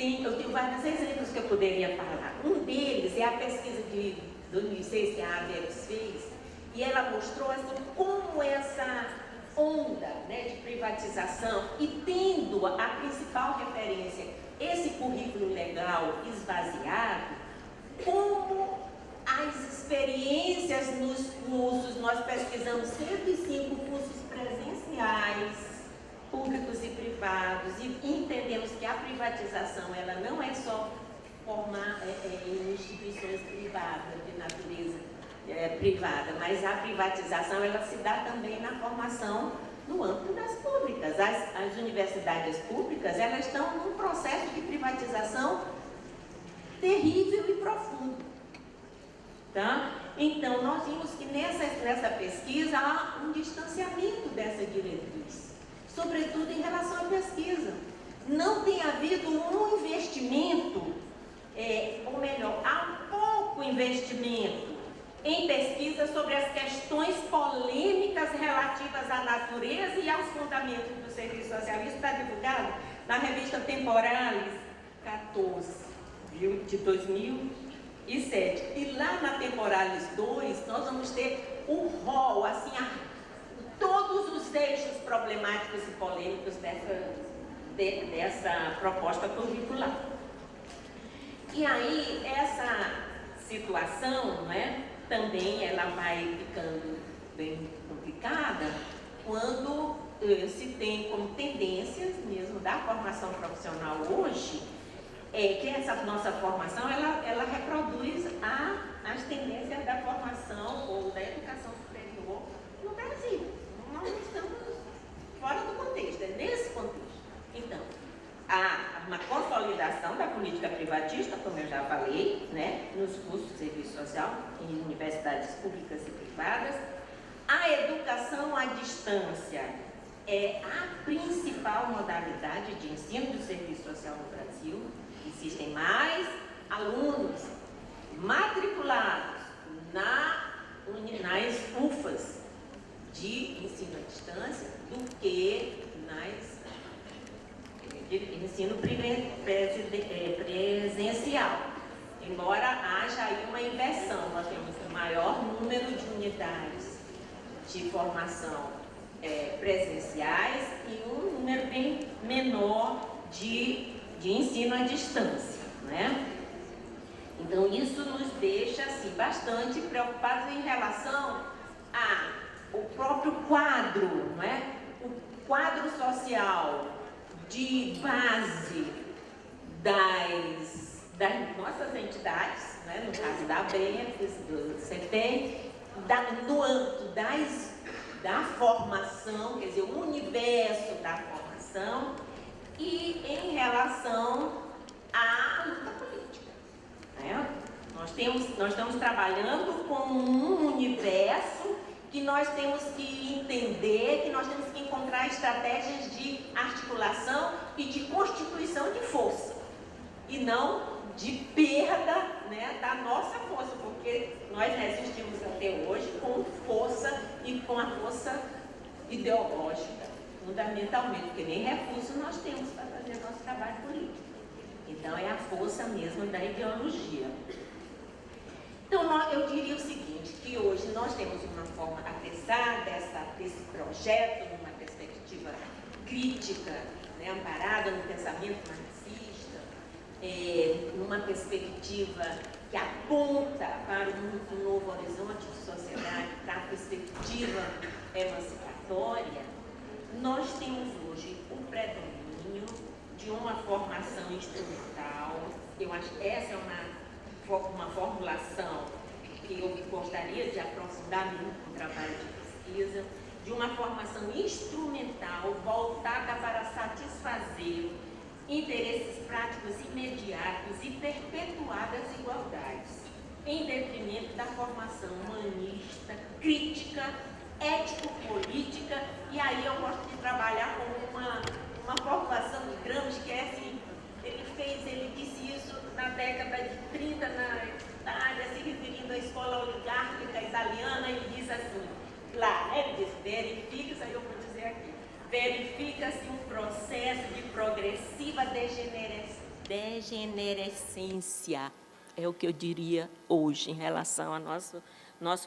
eu tenho vários exemplos que eu poderia falar. Um deles é a pesquisa de 2006 que a ABEPS fez, e ela mostrou assim, como essa onda, né, de privatização, e tendo a principal referência, esse currículo legal esvaziado, como as experiências nos cursos, nós pesquisamos 105 cursos presenciais, públicos e privados, e entendemos que a privatização ela não é só formar em instituições privadas, de natureza privada, mas a privatização ela se dá também na formação no âmbito das públicas. As universidades públicas elas estão num processo de privatização terrível e profundo. Tá? Então, nós vimos que nessa pesquisa há um distanciamento dessa diretriz, sobretudo em relação à pesquisa. Não tem havido um investimento, ou melhor, há pouco investimento em pesquisa sobre as questões polêmicas relativas à natureza e aos fundamentos do serviço social. Isso está divulgado na revista Temporalis 14, viu, de 2007. E lá na Temporalis 2, nós vamos ter o rol, assim, todos os eixos problemáticos e polêmicos dessa proposta curricular. E aí, essa situação, né, também ela vai ficando bem complicada quando se tem como tendências mesmo da formação profissional hoje, que essa nossa formação ela reproduz as tendências da formação ou da educação superior no Brasil. Nós estamos fora do contexto, é nesse contexto. Então, há uma consolidação da política privatista, como eu já falei, né, nos cursos de serviço social, em universidades públicas e privadas. A educação à distância é a principal modalidade de ensino do serviço social no Brasil. Existem mais alunos matriculados nas UFAs de ensino à distância do que de ensino presencial. Embora haja aí uma inversão, nós temos um maior número de unidades de formação presenciais e um número bem menor de ensino à distância, né? Então isso nos deixa assim, bastante preocupados em relação ao próprio quadro, não é? O quadro social de base das nossas entidades, né? No caso da ABEPS, do CETEM, no âmbito da formação, quer dizer, o universo da formação, e em relação à luta política, né? Nós estamos trabalhando com um universo que nós temos que entender, que nós temos que encontrar estratégias de articulação e de constituição de força, e não de perda, né, da nossa força, porque nós resistimos até hoje com força e com a força ideológica, fundamentalmente, porque nem recurso nós temos para fazer nosso trabalho político. Então é a força mesmo da ideologia. Então eu diria o seguinte, que hoje nós temos uma forma, apesar desse projeto, numa perspectiva crítica, né, amparada no pensamento marxista, numa perspectiva que aponta para um novo horizonte de sociedade, para a perspectiva emancipatória, nós temos hoje um predomínio de uma formação instrumental. Eu acho que essa é uma formulação que eu gostaria de aprofundar no trabalho de pesquisa, de uma formação instrumental voltada para satisfazer interesses práticos imediatos e perpetuar as desigualdades, em detrimento da formação humanista, crítica, ético-política. E aí eu gosto de trabalhar com uma formulação de Gramsci, que é assim, ele disse isso na década de 30 na Itália, se referindo à escola oligárquica italiana, ele diz assim, lá, ele diz, verifica-se, aí eu vou dizer aqui, verifica-se um processo de progressiva degenerescência, é o que eu diria hoje em relação ao nosso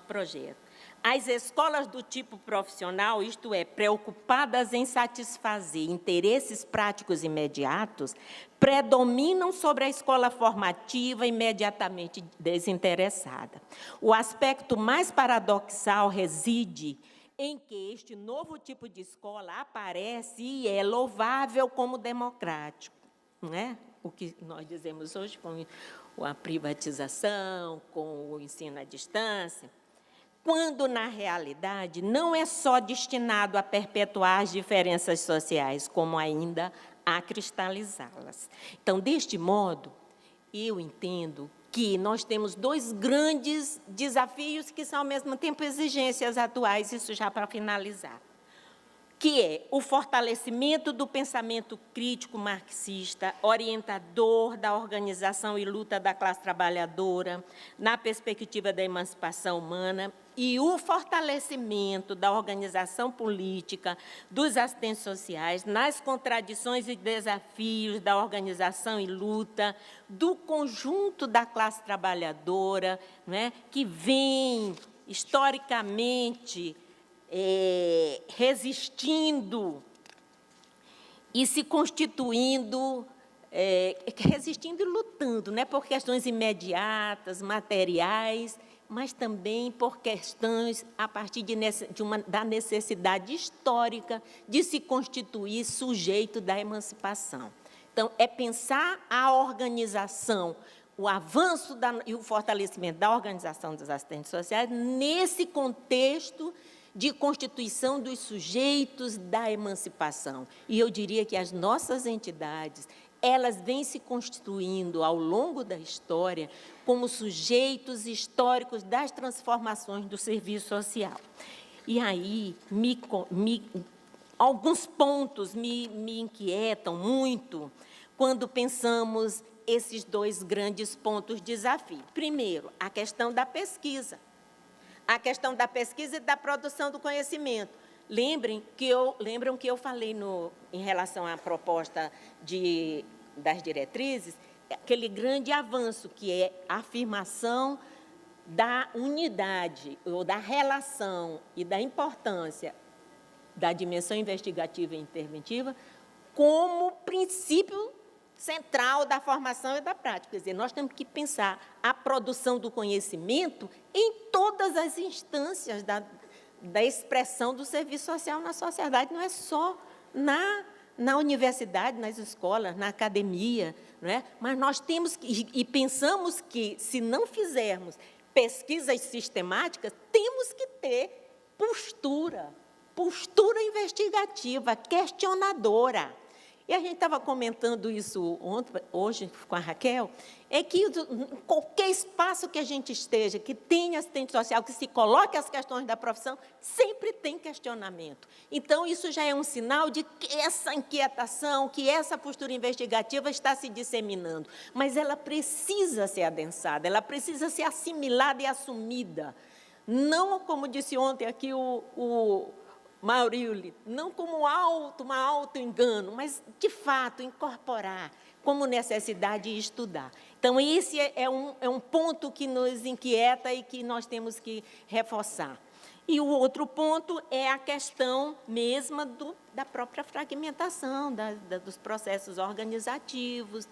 projeto. As escolas do tipo profissional, isto é, preocupadas em satisfazer interesses práticos imediatos, predominam sobre a escola formativa imediatamente desinteressada. O aspecto mais paradoxal reside em que este novo tipo de escola aparece e é louvável como democrático, não é? O que nós dizemos hoje com a privatização, com o ensino à distância, quando, na realidade, não é só destinado a perpetuar as diferenças sociais, como ainda a cristalizá-las. Então, deste modo, eu entendo que nós temos dois grandes desafios que são, ao mesmo tempo, exigências atuais, isso já para finalizar, que é o fortalecimento do pensamento crítico marxista, orientador da organização e luta da classe trabalhadora, na perspectiva da emancipação humana, e o fortalecimento da organização política, dos assistentes sociais, nas contradições e desafios da organização e luta, do conjunto da classe trabalhadora, não é, que vem, historicamente, resistindo e se constituindo, resistindo e lutando, né, por questões imediatas, materiais, mas também por questões a partir da necessidade histórica de se constituir sujeito da emancipação. Então, é pensar a organização, o avanço e o fortalecimento da organização dos assistentes sociais nesse contexto de constituição dos sujeitos da emancipação. E eu diria que as nossas entidades, elas vêm se constituindo ao longo da história como sujeitos históricos das transformações do serviço social. E aí, alguns pontos me inquietam muito quando pensamos esses dois grandes pontos de desafio. Primeiro, a questão da pesquisa. A questão da pesquisa e da produção do conhecimento. Lembram que eu falei em relação à proposta das diretrizes, aquele grande avanço que é a afirmação da unidade, ou da relação e da importância da dimensão investigativa e interventiva como princípio central da formação e da prática. Quer dizer, nós temos que pensar a produção do conhecimento em todas as instâncias da expressão do serviço social na sociedade, não é só na universidade, nas escolas, na academia, não é? Mas nós temos e pensamos que, se não fizermos pesquisas sistemáticas, temos que ter postura investigativa, questionadora. E a gente estava comentando isso hoje com a Raquel, é que qualquer espaço que a gente esteja, que tenha assistente social, que se coloque as questões da profissão, sempre tem questionamento. Então, isso já é um sinal de que essa inquietação, que essa postura investigativa está se disseminando. Mas ela precisa ser adensada, ela precisa ser assimilada e assumida. Não, como disse ontem aqui o Maurílio, não como um auto-engano, mas, de fato, incorporar como necessidade e estudar. Então, esse é um ponto que nos inquieta e que nós temos que reforçar. E o outro ponto é a questão mesma da própria fragmentação, dos processos organizativos,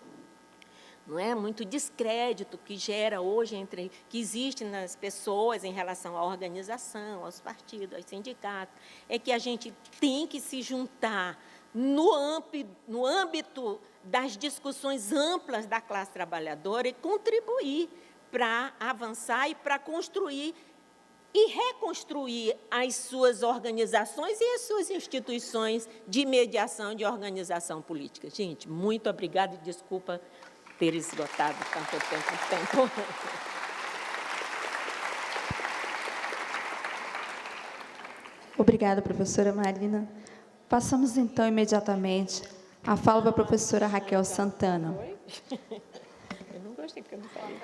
não é? Muito descrédito que gera hoje, que existe nas pessoas em relação à organização, aos partidos, aos sindicatos, é que a gente tem que se juntar no âmbito das discussões amplas da classe trabalhadora e contribuir para avançar e para construir e reconstruir as suas organizações e as suas instituições de mediação e de organização política. Gente, muito obrigada e desculpa ter esgotado tanto tempo. Obrigada, professora Marina. Passamos, então, imediatamente a fala para a professora Raquel Santana. Eu não gostei, porque eu não falei.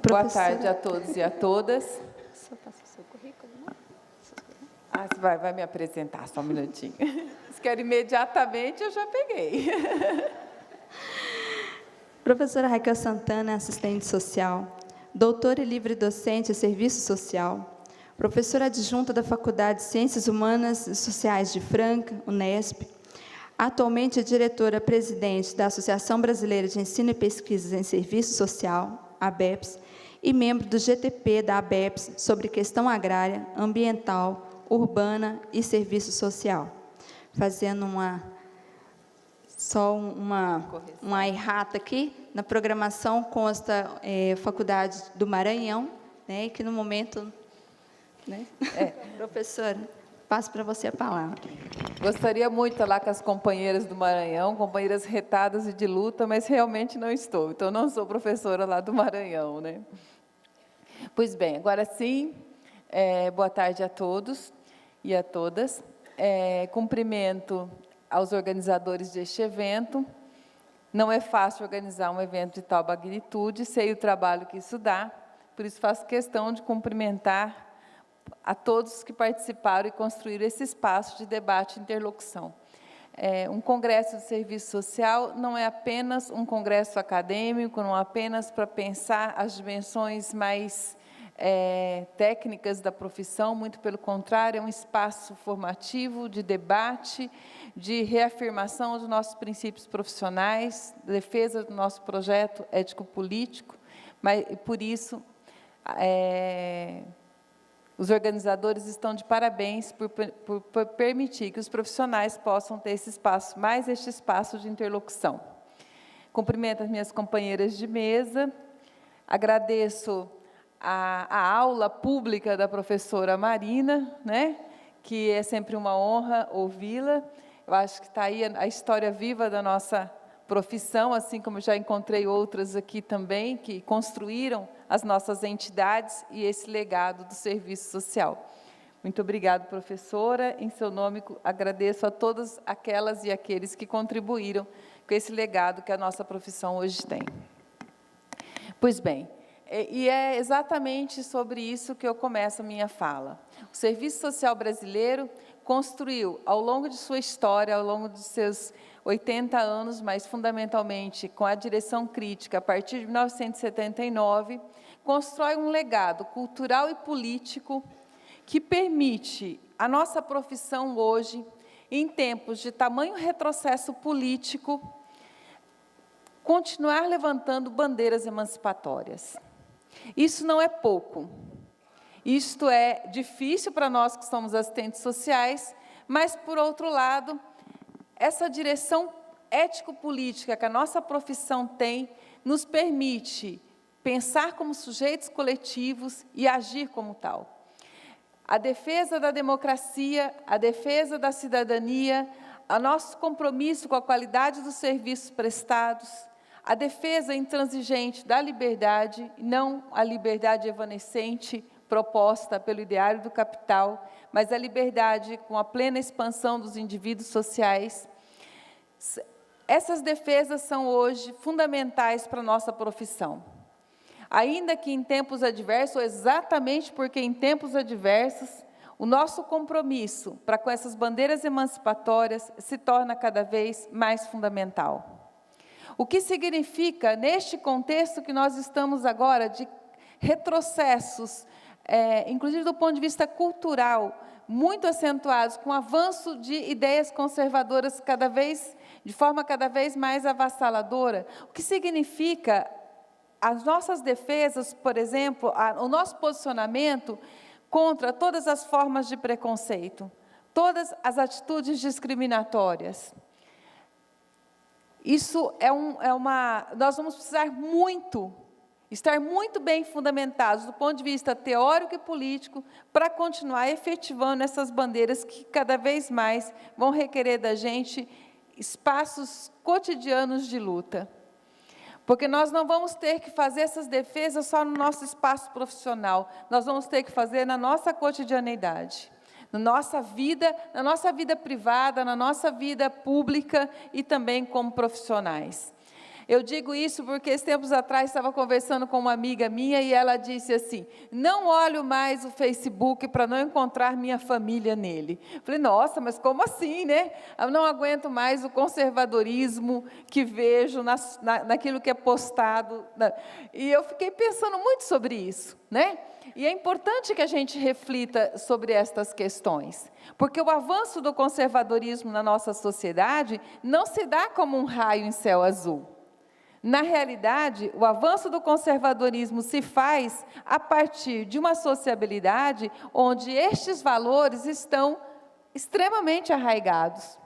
Boa tarde a todos e a todas. Só passa o seu currículo, não? Você vai me apresentar, só um minutinho. Se quer imediatamente, eu já peguei. Professora Raquel Santana, assistente social, doutora e livre docente em serviço social, professora adjunta da Faculdade de Ciências Humanas e Sociais de Franca, Unesp, atualmente é diretora-presidente da Associação Brasileira de Ensino e Pesquisas em Serviço Social, ABEPS, e membro do GTP da ABEPS sobre questão agrária, ambiental, urbana e serviço social. Fazendo uma errata aqui, na programação consta Faculdade do Maranhão, né, que no momento... Né? Professora, passo para você a palavra. Gostaria muito de estar lá com as companheiras do Maranhão, companheiras retadas e de luta, mas realmente não estou. Então, não sou professora lá do Maranhão, né? Pois bem, agora sim, boa tarde a todos e a todas. Cumprimento aos organizadores deste evento. Não é fácil organizar um evento de tal magnitude, sei o trabalho que isso dá, por isso faço questão de cumprimentar a todos que participaram e construíram esse espaço de debate e interlocução. Um congresso de serviço social não é apenas um congresso acadêmico, não apenas para pensar as dimensões mais técnicas da profissão, muito pelo contrário, é um espaço formativo, de debate, de reafirmação dos nossos princípios profissionais, defesa do nosso projeto ético-político, mas, por isso, os organizadores estão de parabéns por permitir que os profissionais possam ter esse espaço, mais este espaço de interlocução. Cumprimento as minhas companheiras de mesa, agradeço a aula pública da professora Marina, né, que é sempre uma honra ouvi-la. Eu acho que está aí a história viva da nossa profissão, assim como já encontrei outras aqui também, que construíram as nossas entidades e esse legado do serviço social. Muito obrigada, professora. Em seu nome, agradeço a todas aquelas e aqueles que contribuíram com esse legado que a nossa profissão hoje tem. Pois bem, e é exatamente sobre isso que eu começo a minha fala. O Serviço Social Brasileiro construiu, ao longo de sua história, ao longo de seus 80 anos, mas fundamentalmente com a direção crítica, a partir de 1979, constrói um legado cultural e político que permite a nossa profissão hoje, em tempos de tamanho retrocesso político, continuar levantando bandeiras emancipatórias. Isso não é pouco. Isto é difícil para nós que somos assistentes sociais, mas, por outro lado, essa direção ético-política que a nossa profissão tem, nos permite pensar como sujeitos coletivos e agir como tal. A defesa da democracia, a defesa da cidadania, o nosso compromisso com a qualidade dos serviços prestados, a defesa intransigente da liberdade, não a liberdade evanescente proposta pelo ideário do capital, mas a liberdade com a plena expansão dos indivíduos sociais. Essas defesas são hoje fundamentais para a nossa profissão. Ainda que em tempos adversos, ou exatamente porque em tempos adversos, o nosso compromisso para com essas bandeiras emancipatórias se torna cada vez mais fundamental. O que significa, neste contexto que nós estamos agora, de retrocessos, inclusive do ponto de vista cultural, muito acentuados, com o avanço de ideias conservadoras de forma cada vez mais avassaladora, o que significa as nossas defesas, por exemplo, o nosso posicionamento contra todas as formas de preconceito, todas as atitudes discriminatórias. Isso nós vamos precisar estar muito bem fundamentados do ponto de vista teórico e político para continuar efetivando essas bandeiras que cada vez mais vão requerer da gente espaços cotidianos de luta. Porque nós não vamos ter que fazer essas defesas só no nosso espaço profissional, nós vamos ter que fazer na nossa cotidianeidade, na nossa vida privada, na nossa vida pública e também como profissionais. Eu digo isso porque, tempos atrás, estava conversando com uma amiga minha e ela disse assim, não olho mais o Facebook para não encontrar minha família nele. Falei, nossa, mas como assim, né? Eu não aguento mais o conservadorismo que vejo naquilo que é postado. E eu fiquei pensando muito sobre isso, né? E é importante que a gente reflita sobre estas questões, porque o avanço do conservadorismo na nossa sociedade não se dá como um raio em céu azul. Na realidade, o avanço do conservadorismo se faz a partir de uma sociabilidade onde estes valores estão extremamente arraigados.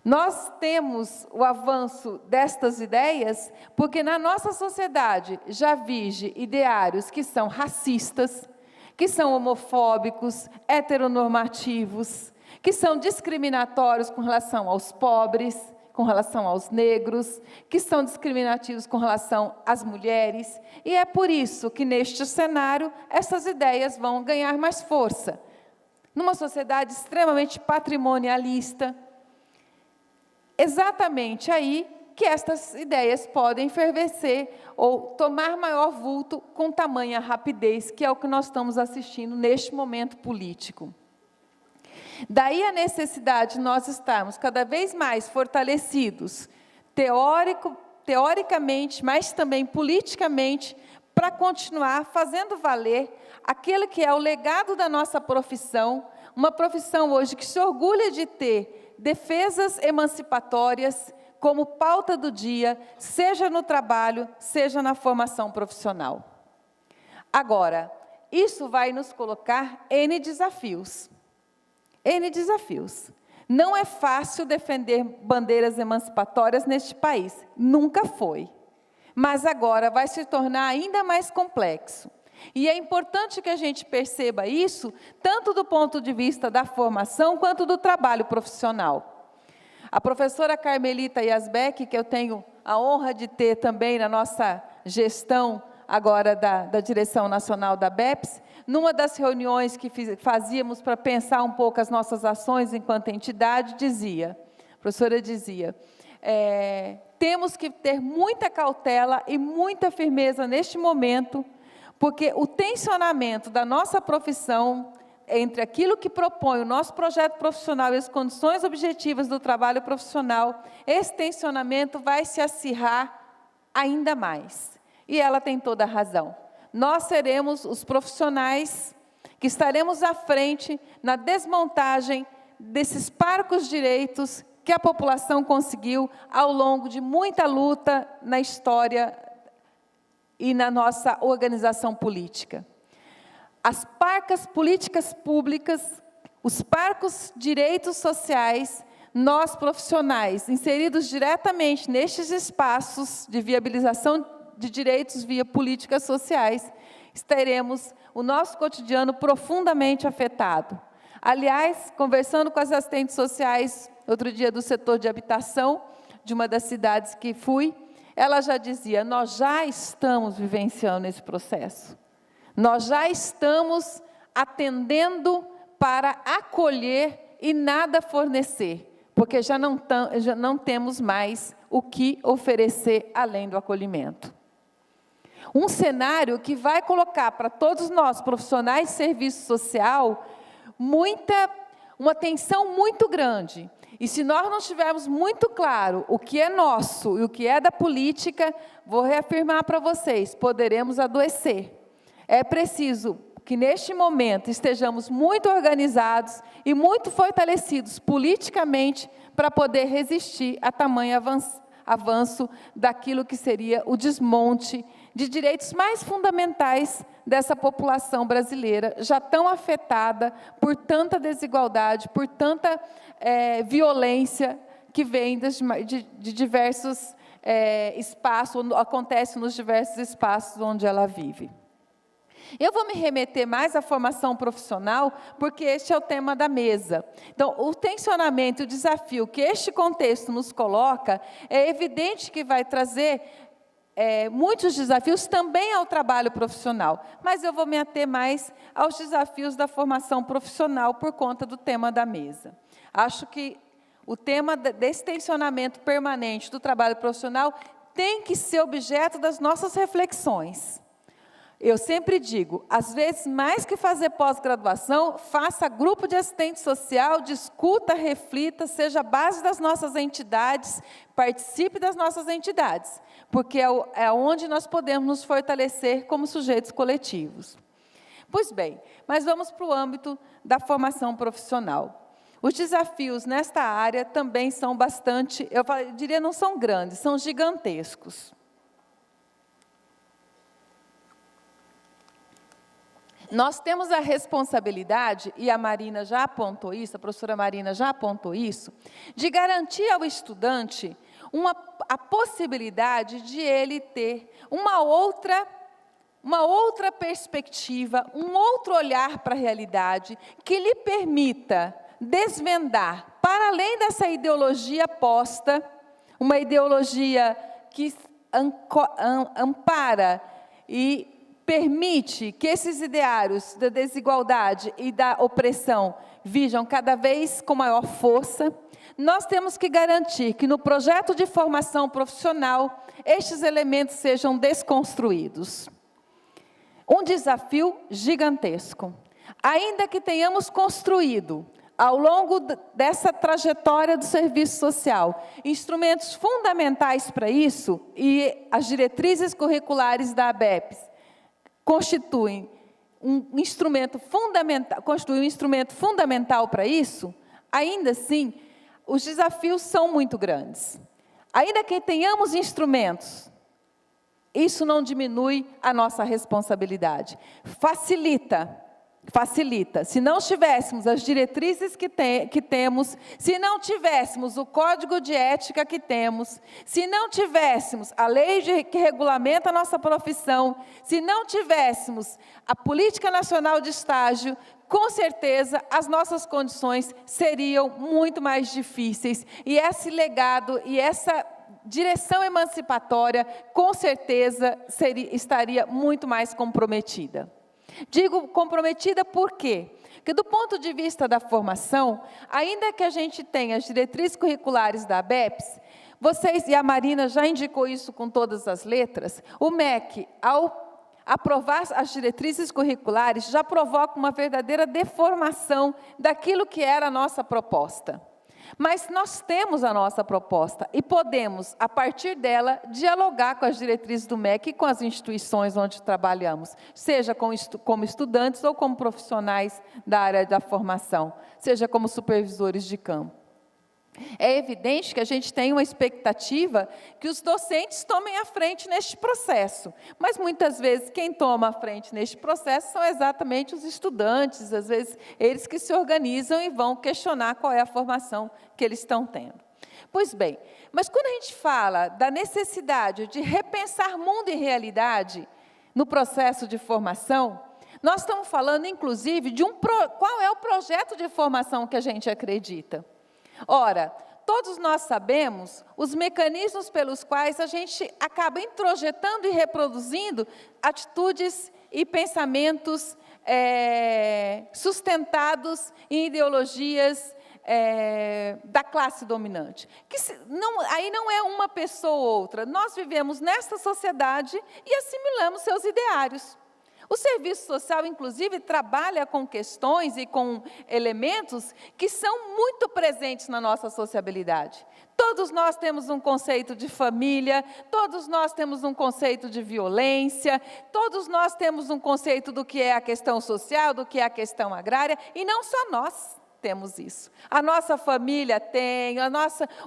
Nós temos o avanço destas ideias porque na nossa sociedade já vige ideários que são racistas, que são homofóbicos, heteronormativos, que são discriminatórios com relação aos pobres, com relação aos negros, que são discriminativos com relação às mulheres, e é por isso que, neste cenário, essas ideias vão ganhar mais força. Numa sociedade extremamente patrimonialista, exatamente aí que estas ideias podem fervescer ou tomar maior vulto com tamanha rapidez, que é o que nós estamos assistindo neste momento político. Daí a necessidade de nós estarmos cada vez mais fortalecidos, teoricamente, mas também politicamente, para continuar fazendo valer aquele que é o legado da nossa profissão, uma profissão hoje que se orgulha de ter defesas emancipatórias como pauta do dia, seja no trabalho, seja na formação profissional. Agora, isso vai nos colocar N desafios. N desafios. Não é fácil defender bandeiras emancipatórias neste país, nunca foi. Mas agora vai se tornar ainda mais complexo. E é importante que a gente perceba isso, tanto do ponto de vista da formação, quanto do trabalho profissional. A professora Carmelita Yazbek, que eu tenho a honra de ter também na nossa gestão agora da Direção Nacional da BEPS, numa das reuniões que fazíamos para pensar um pouco as nossas ações enquanto entidade, a professora dizia, temos que ter muita cautela e muita firmeza neste momento, porque o tensionamento da nossa profissão, entre aquilo que propõe o nosso projeto profissional e as condições objetivas do trabalho profissional, esse tensionamento vai se acirrar ainda mais. E ela tem toda a razão. Nós seremos os profissionais que estaremos à frente na desmontagem desses parcos direitos que a população conseguiu ao longo de muita luta na história e na nossa organização política. As parcas políticas públicas, os parcos direitos sociais, nós profissionais, inseridos diretamente nestes espaços de viabilização de direitos via políticas sociais, teremos o nosso cotidiano profundamente afetado. Aliás, conversando com as assistentes sociais, outro dia do setor de habitação, de uma das cidades que fui, ela já dizia, nós já estamos vivenciando esse processo. Nós já estamos atendendo para acolher e nada fornecer, porque já não temos mais o que oferecer além do acolhimento. Um cenário que vai colocar para todos nós, profissionais de serviço social, uma tensão muito grande. E se nós não tivermos muito claro o que é nosso e o que é da política, vou reafirmar para vocês, poderemos adoecer. É preciso que neste momento estejamos muito organizados e muito fortalecidos politicamente para poder resistir a tamanho avanço daquilo que seria o desmonte de direitos mais fundamentais dessa população brasileira, já tão afetada por tanta desigualdade, por tanta violência que vem de diversos espaços, acontece nos diversos espaços onde ela vive. Eu vou me remeter mais à formação profissional, porque este é o tema da mesa. Então, o tensionamento e o desafio que este contexto nos coloca, é evidente que vai trazer muitos desafios também ao trabalho profissional, mas eu vou me ater mais aos desafios da formação profissional por conta do tema da mesa. Acho que o tema desse tensionamento permanente do trabalho profissional tem que ser objeto das nossas reflexões. Eu sempre digo, às vezes, mais que fazer pós-graduação, faça grupo de assistente social, discuta, reflita, seja a base das nossas entidades, participe das nossas entidades, porque é onde nós podemos nos fortalecer como sujeitos coletivos. Pois bem, mas vamos para o âmbito da formação profissional. Os desafios nesta área também são bastante, eu diria, não são grandes, são gigantescos. Nós temos a responsabilidade, e a Marina já apontou isso, a professora Marina já apontou isso, de garantir ao estudante a possibilidade de ele ter uma outra perspectiva, um outro olhar para a realidade, que lhe permita desvendar, para além dessa ideologia posta, uma ideologia que ampara e permite que esses ideários da desigualdade e da opressão vijam cada vez com maior força. Nós temos que garantir que no projeto de formação profissional, estes elementos sejam desconstruídos. Um desafio gigantesco. Ainda que tenhamos construído, ao longo dessa trajetória do serviço social, instrumentos fundamentais para isso, e as diretrizes curriculares da ABEPS constituem um instrumento fundamental para isso, ainda assim, os desafios são muito grandes. Ainda que tenhamos instrumentos, isso não diminui a nossa responsabilidade. Facilita. Se não tivéssemos as diretrizes que temos, se não tivéssemos o código de ética que temos, se não tivéssemos a lei que regulamenta a nossa profissão, se não tivéssemos a política nacional de estágio, com certeza as nossas condições seriam muito mais difíceis. E esse legado e essa direção emancipatória, com certeza, estaria muito mais comprometida. Digo comprometida por quê? Porque do ponto de vista da formação, ainda que a gente tenha as diretrizes curriculares da ABEPS, vocês, e a Marina já indicou isso com todas as letras, o MEC, ao aprovar as diretrizes curriculares, já provoca uma verdadeira deformação daquilo que era a nossa proposta. Mas nós temos a nossa proposta e podemos, a partir dela, dialogar com as diretrizes do MEC e com as instituições onde trabalhamos, seja como estudantes ou como profissionais da área da formação, seja como supervisores de campo. É evidente que a gente tem uma expectativa que os docentes tomem a frente neste processo, mas muitas vezes quem toma a frente neste processo são exatamente os estudantes, às vezes eles que se organizam e vão questionar qual é a formação que eles estão tendo. Pois bem, mas quando a gente fala da necessidade de repensar mundo e realidade no processo de formação, nós estamos falando inclusive de qual é o projeto de formação que a gente acredita. Ora, todos nós sabemos os mecanismos pelos quais a gente acaba introjetando e reproduzindo atitudes e pensamentos sustentados em ideologias da classe dominante. Aí não é uma pessoa ou outra. Nós vivemos nesta sociedade e assimilamos seus ideários. O serviço social, inclusive, trabalha com questões e com elementos que são muito presentes na nossa sociabilidade. Todos nós temos um conceito de família, todos nós temos um conceito de violência, todos nós temos um conceito do que é a questão social, do que é a questão agrária, e não só nós temos isso. A nossa família tem,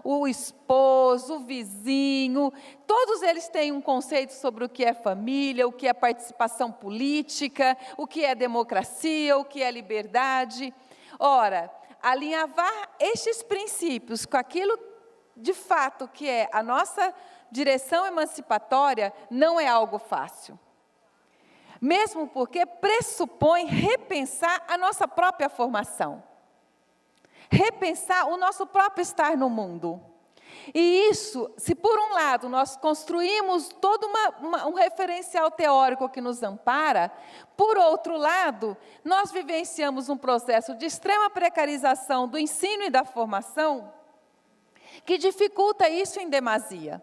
o esposo, o vizinho, todos eles têm um conceito sobre o que é família, o que é participação política, o que é democracia, o que é liberdade. Ora, alinhavar estes princípios com aquilo de fato que é a nossa direção emancipatória não é algo fácil. Mesmo porque pressupõe repensar a nossa própria formação. Repensar o nosso próprio estar no mundo. E isso, se por um lado nós construímos todo um referencial teórico que nos ampara, por outro lado, nós vivenciamos um processo de extrema precarização do ensino e da formação, que dificulta isso em demasia.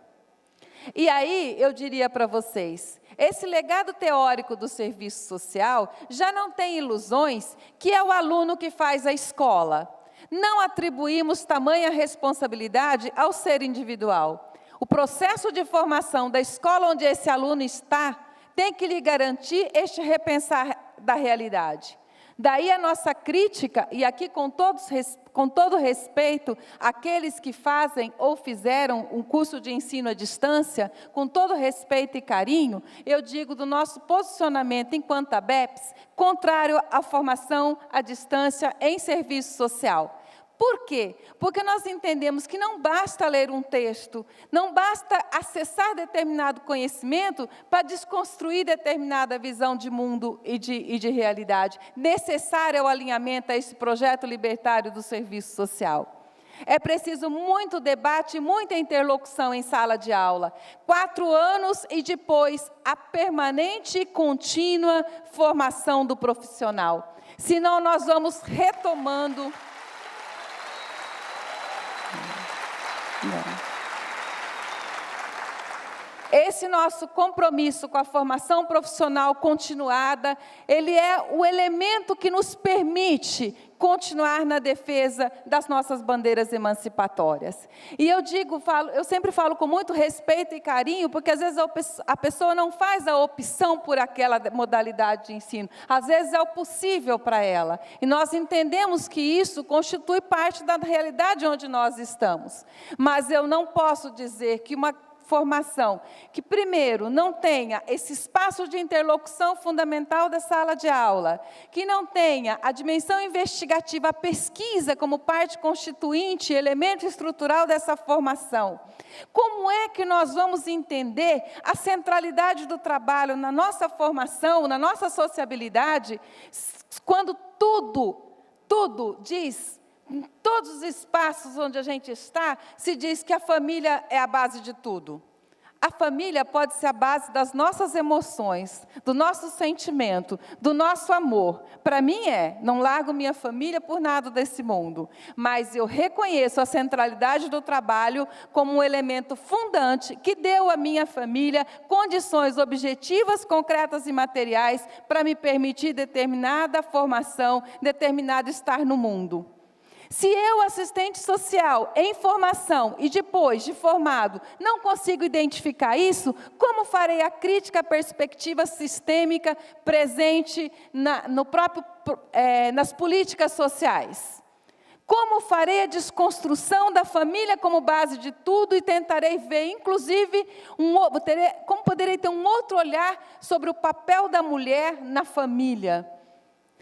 E aí, eu diria para vocês, esse legado teórico do serviço social já não tem ilusões que é o aluno que faz a escola. Não atribuímos tamanha responsabilidade ao ser individual. O processo de formação da escola onde esse aluno está tem que lhe garantir este repensar da realidade. Daí a nossa crítica, e aqui com todo respeito, àqueles que fazem ou fizeram um curso de ensino à distância, com todo respeito e carinho, eu digo do nosso posicionamento enquanto ABEPS, contrário à formação à distância em serviço social. Por quê? Porque nós entendemos que não basta ler um texto, não basta acessar determinado conhecimento para desconstruir determinada visão de mundo e de realidade. Necessário é o alinhamento a esse projeto libertário do serviço social. É preciso muito debate, muita interlocução em sala de aula. 4 anos e depois a permanente e contínua formação do profissional. Senão nós vamos retomando... Esse nosso compromisso com a formação profissional continuada, ele é o elemento que nos permite continuar na defesa das nossas bandeiras emancipatórias. E eu sempre falo com muito respeito e carinho, porque às vezes a pessoa não faz a opção por aquela modalidade de ensino, às vezes é o possível para ela. E nós entendemos que isso constitui parte da realidade onde nós estamos. Mas eu não posso dizer que uma formação que, primeiro, não tenha esse espaço de interlocução fundamental da sala de aula, que não tenha a dimensão investigativa, a pesquisa como parte constituinte, elemento estrutural dessa formação. Como é que nós vamos entender a centralidade do trabalho na nossa formação, na nossa sociabilidade, quando tudo diz, em todos os espaços onde a gente está, se diz que a família é a base de tudo. A família pode ser a base das nossas emoções, do nosso sentimento, do nosso amor. Para mim não largo minha família por nada desse mundo. Mas eu reconheço a centralidade do trabalho como um elemento fundante que deu à minha família condições objetivas, concretas e materiais para me permitir determinada formação, determinado estar no mundo. Se eu, assistente social, em formação e depois de formado, não consigo identificar isso, como farei a crítica à perspectiva sistêmica presente nas políticas sociais? Como farei a desconstrução da família como base de tudo e tentarei ver, inclusive, como poderei ter um outro olhar sobre o papel da mulher na família?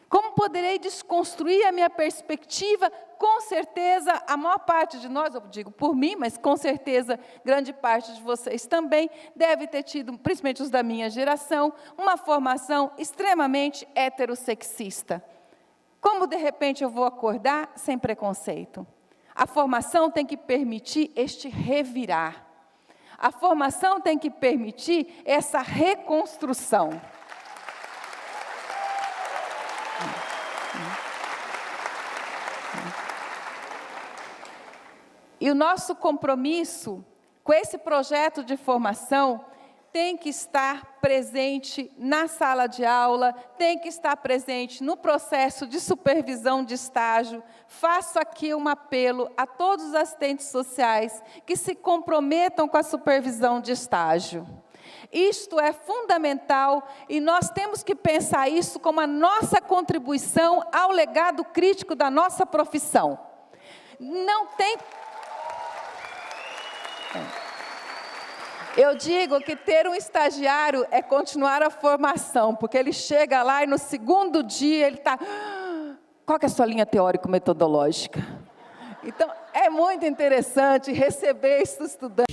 Como poderei desconstruir a minha perspectiva? Com certeza, a maior parte de nós, eu digo por mim, mas com certeza, grande parte de vocês também, deve ter tido, principalmente os da minha geração, uma formação extremamente heterossexista. Como, de repente, eu vou acordar sem preconceito? A formação tem que permitir este revirar. A formação tem que permitir essa reconstrução. E o nosso compromisso com esse projeto de formação tem que estar presente na sala de aula, tem que estar presente no processo de supervisão de estágio. Faço aqui um apelo a todos os assistentes sociais que se comprometam com a supervisão de estágio. Isto é fundamental e nós temos que pensar isso como a nossa contribuição ao legado crítico da nossa profissão. Não tem... Eu digo que ter um estagiário é continuar a formação, porque ele chega lá e no segundo dia ele está... Qual que é a sua linha teórico-metodológica? Então, é muito interessante receber esses estudantes.